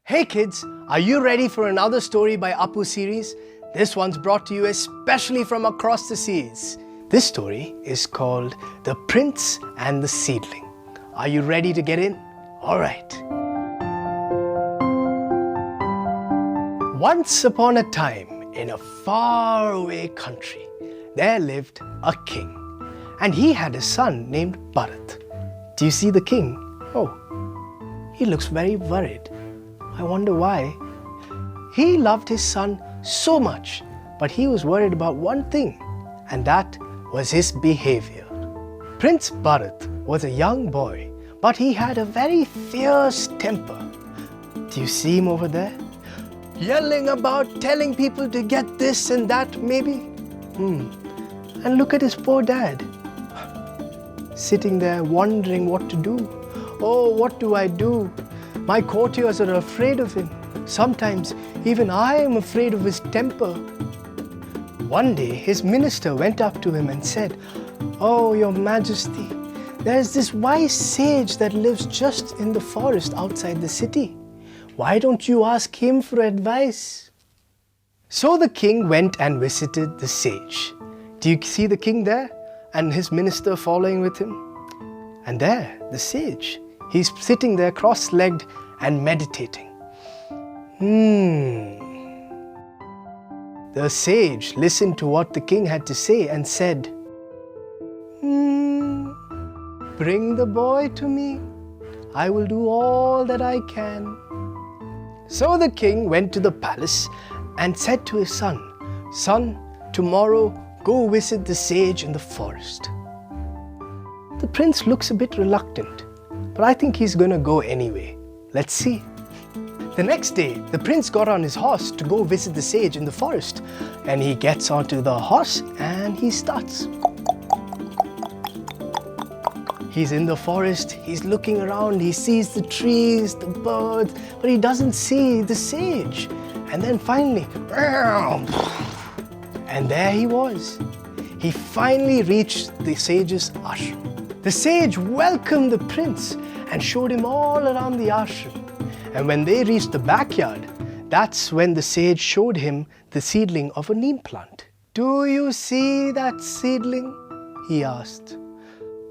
Hey kids, are you ready for another story by Appu Series? This one's brought to you especially from across the seas. This story is called The Prince and the Seedling. Are you ready to get in? Alright. Once upon a time, in a faraway country, there lived a king. And he had a son named Bharat. Do you see the king? Oh, he looks very worried. I wonder why. He loved his son so much, but he was worried about one thing, and that was his behavior. Prince Bharat was a young boy, but he had a very fierce temper. Do you see him over there? Yelling about, telling people to get this and that, maybe? And look at his poor dad. Sitting there wondering what to do. Oh, what do I do? My courtiers are afraid of him. Sometimes even I am afraid of his temper. One day his minister went up to him and said, "Oh, your majesty, there's this wise sage that lives just in the forest outside the city. Why don't you ask him for advice?" So the king went and visited the sage. Do you see the king there? And his minister following with him? And there, the sage. He's sitting there cross-legged and meditating. The sage listened to what the king had to say and said, "Bring the boy to me. I will do all that I can." So the king went to the palace and said to his son, "Son, tomorrow go visit the sage in the forest." The prince looks a bit reluctant, but I think he's going to go anyway. Let's see. The next day, the prince got on his horse to go visit the sage in the forest. And he gets onto the horse and he starts. He's in the forest, he's looking around, he sees the trees, the birds, but he doesn't see the sage. And then finally, and there he was. He finally reached the sage's ashram. The sage welcomed the prince and showed him all around the ashram. And when they reached the backyard, that's when the sage showed him the seedling of a neem plant. "Do you see that seedling?" he asked.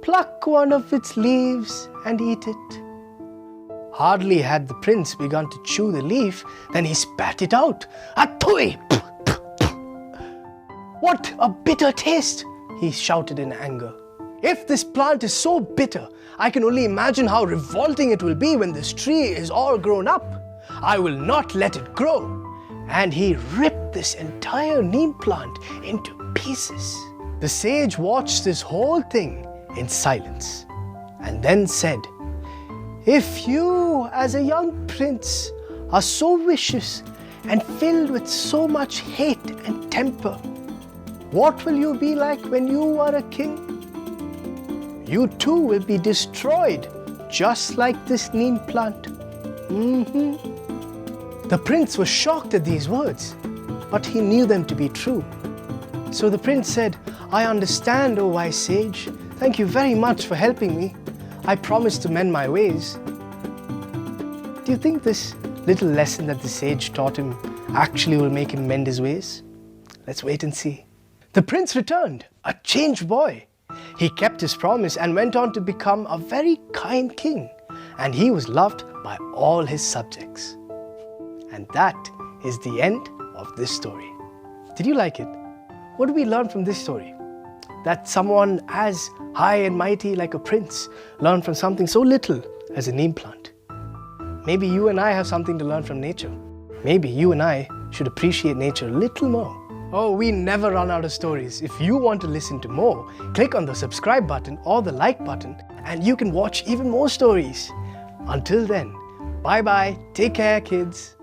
"Pluck one of its leaves and eat it." Hardly had the prince begun to chew the leaf, then he spat it out. "Atui! What a bitter taste!" he shouted in anger. "If this plant is so bitter, I can only imagine how revolting it will be when this tree is all grown up. I will not let it grow." And he ripped this entire neem plant into pieces. The sage watched this whole thing in silence and then said, "If you, as a young prince, are so vicious and filled with so much hate and temper, what will you be like when you are a king? You too will be destroyed, just like this neem plant." The prince was shocked at these words, but he knew them to be true. So the prince said, "I understand, O wise sage. Thank you very much for helping me. I promise to mend my ways." Do you think this little lesson that the sage taught him actually will make him mend his ways? Let's wait and see. The prince returned, a changed boy. He kept his promise and went on to become a very kind king, and he was loved by all his subjects. And that is the end of this story. Did you like it? What did we learn from this story? That someone as high and mighty like a prince learned from something so little as a neem plant. Maybe you and I have something to learn from nature. Maybe you and I should appreciate nature a little more. Oh, we never run out of stories. If you want to listen to more, click on the subscribe button or the like button and you can watch even more stories. Until then, bye-bye. Take care, kids.